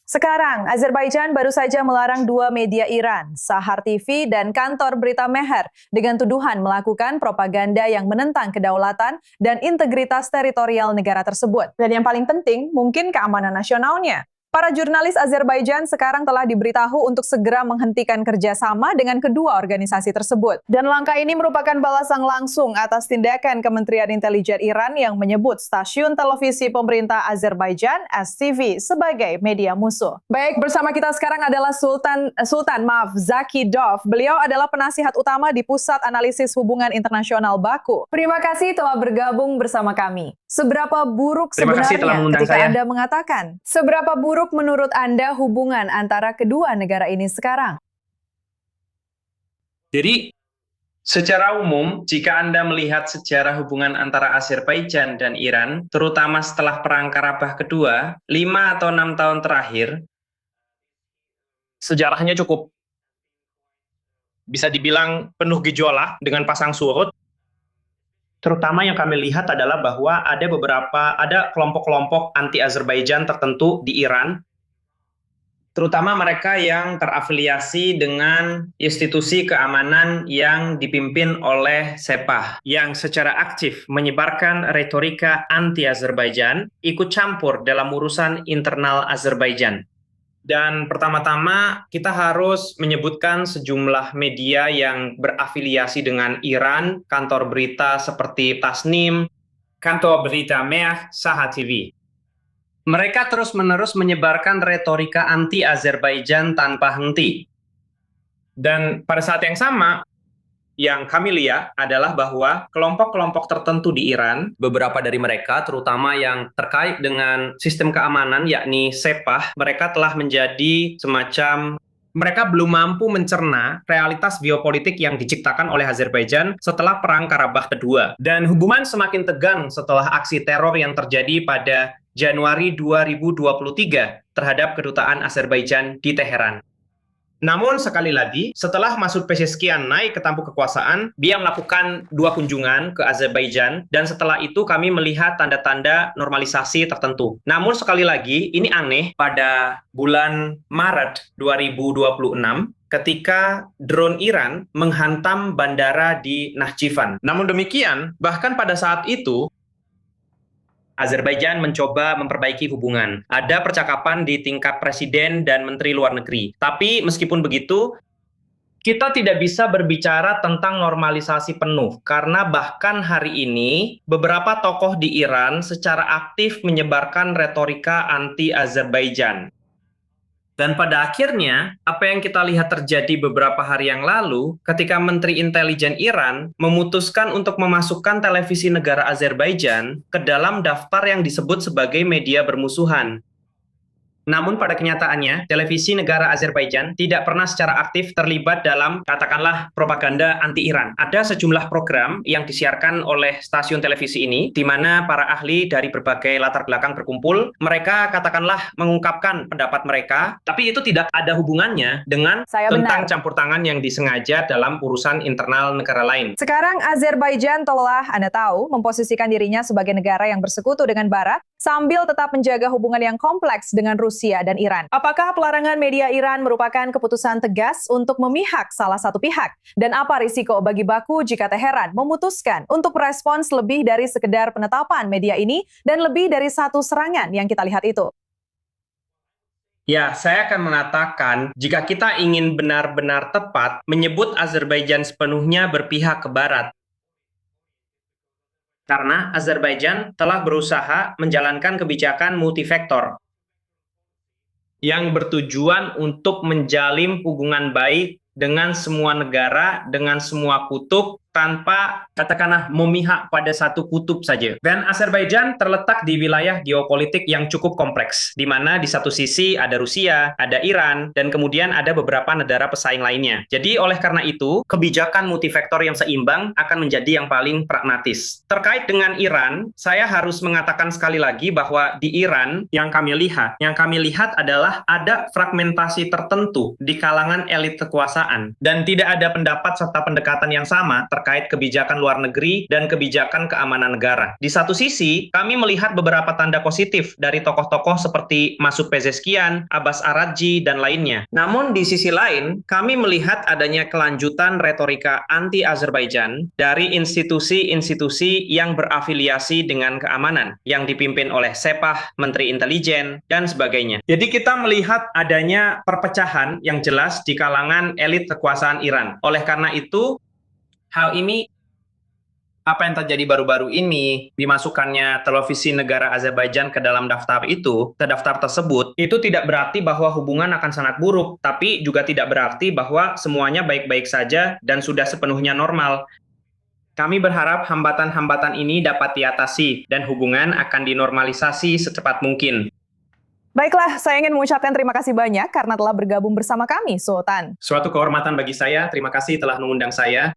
Sekarang, Azerbaijan baru saja melarang dua media Iran, Sahar TV dan kantor berita Mehr, dengan tuduhan melakukan propaganda yang menentang kedaulatan dan integritas teritorial negara tersebut. Dan yang paling penting, mungkin keamanan nasionalnya. Para jurnalis Azerbaijan sekarang telah diberitahu untuk segera menghentikan kerjasama dengan kedua organisasi tersebut. Dan langkah ini merupakan balasan langsung atas tindakan Kementerian Intelijen Iran yang menyebut stasiun televisi pemerintah Azerbaijan, STV, sebagai media musuh. Baik, bersama kita sekarang adalah Zaki Dov. Beliau adalah penasihat utama di Pusat Analisis Hubungan Internasional Baku. Terima kasih telah bergabung bersama kami. Seberapa buruk sebenarnya ketika Anda mengatakan? Seberapa buruk menurut Anda hubungan antara kedua negara ini sekarang? Jadi, secara umum, jika Anda melihat sejarah hubungan antara Azerbaijan dan Iran, terutama setelah Perang Karabakh kedua, 5 atau 6 tahun terakhir, sejarahnya cukup bisa dibilang penuh gejolak dengan pasang surut. Terutama yang kami lihat adalah bahwa ada kelompok-kelompok anti-Azerbaijan tertentu di Iran, terutama mereka yang terafiliasi dengan institusi keamanan yang dipimpin oleh Sepah, yang secara aktif menyebarkan retorika anti-Azerbaijan, ikut campur dalam urusan internal Azerbaijan. Dan pertama-tama kita harus menyebutkan sejumlah media yang berafiliasi dengan Iran, kantor berita seperti Tasnim, kantor berita Mehr, Sahar TV. Mereka terus-menerus menyebarkan retorika anti-Azerbaijan tanpa henti. Dan pada saat yang sama, yang kami lihat adalah bahwa kelompok-kelompok tertentu di Iran, beberapa dari mereka, terutama yang terkait dengan sistem keamanan, yakni Sepah, mereka telah menjadi semacam, mereka belum mampu mencerna realitas geopolitik yang diciptakan oleh Azerbaijan setelah Perang Karabakh kedua. Dan hubungan semakin tegang setelah aksi teror yang terjadi pada Januari 2023 terhadap kedutaan Azerbaijan di Teheran. Namun sekali lagi, setelah Masud Pezeshkian naik ke tampuk kekuasaan, dia melakukan 2 kunjungan ke Azerbaijan, dan setelah itu kami melihat tanda-tanda normalisasi tertentu. Namun sekali lagi, ini aneh, pada bulan Maret 2026, ketika drone Iran menghantam bandara di Nakhchivan. Namun demikian, bahkan pada saat itu, Azerbaijan mencoba memperbaiki hubungan. Ada percakapan di tingkat presiden dan menteri luar negeri. Tapi meskipun begitu, kita tidak bisa berbicara tentang normalisasi penuh. Karena bahkan hari ini, beberapa tokoh di Iran secara aktif menyebarkan retorika anti-Azerbaijan. Dan pada akhirnya, apa yang kita lihat terjadi beberapa hari yang lalu, ketika Menteri Intelijen Iran memutuskan untuk memasukkan televisi negara Azerbaijan ke dalam daftar yang disebut sebagai media bermusuhan. Namun pada kenyataannya, televisi negara Azerbaijan tidak pernah secara aktif terlibat dalam, katakanlah, propaganda anti-Iran. Ada sejumlah program yang disiarkan oleh stasiun televisi ini, di mana para ahli dari berbagai latar belakang berkumpul. Mereka, katakanlah, mengungkapkan pendapat mereka, tapi itu tidak ada hubungannya dengan tentang campur tangan yang disengaja dalam urusan internal negara lain. Sekarang Azerbaijan telah, Anda tahu, memposisikan dirinya sebagai negara yang bersekutu dengan Barat, sambil tetap menjaga hubungan yang kompleks dengan Rusia dan Iran. Apakah pelarangan media Iran merupakan keputusan tegas untuk memihak salah satu pihak? Dan apa risiko bagi Baku jika Teheran memutuskan untuk merespons lebih dari sekedar penetapan media ini dan lebih dari satu serangan yang kita lihat itu? Ya, saya akan mengatakan, jika kita ingin benar-benar tepat menyebut Azerbaijan sepenuhnya berpihak ke Barat, karena Azerbaijan telah berusaha menjalankan kebijakan multifaktor yang bertujuan untuk menjalin hubungan baik dengan semua negara, dengan semua kutub, tanpa, katakanlah, memihak pada satu kutub saja. Dan Azerbaijan terletak di wilayah geopolitik yang cukup kompleks, di mana di satu sisi ada Rusia, ada Iran, dan kemudian ada beberapa negara pesaing lainnya. Jadi oleh karena itu, kebijakan multifaktor yang seimbang akan menjadi yang paling pragmatis. Terkait dengan Iran, saya harus mengatakan sekali lagi bahwa di Iran yang kami lihat adalah ada fragmentasi tertentu di kalangan elit kekuasaan, dan tidak ada pendapat serta pendekatan yang sama terhadap terkait kebijakan luar negeri dan kebijakan keamanan negara. Di satu sisi, kami melihat beberapa tanda positif dari tokoh-tokoh seperti Masud Pezeshkian, Abbas Araghchi, dan lainnya. Namun di sisi lain, kami melihat adanya kelanjutan retorika anti-Azerbaijan dari institusi-institusi yang berafiliasi dengan keamanan, yang dipimpin oleh Sepah, Menteri Intelijen, dan sebagainya. Jadi kita melihat adanya perpecahan yang jelas di kalangan elit kekuasaan Iran. Oleh karena itu, hal ini, apa yang terjadi baru-baru ini, dimasukkannya televisi negara Azerbaijan ke dalam daftar itu, ke daftar tersebut, itu tidak berarti bahwa hubungan akan sangat buruk, tapi juga tidak berarti bahwa semuanya baik-baik saja dan sudah sepenuhnya normal. Kami berharap hambatan-hambatan ini dapat diatasi dan hubungan akan dinormalisasi secepat mungkin. Baiklah, saya ingin mengucapkan terima kasih banyak karena telah bergabung bersama kami, Sultan. Suatu kehormatan bagi saya, terima kasih telah mengundang saya.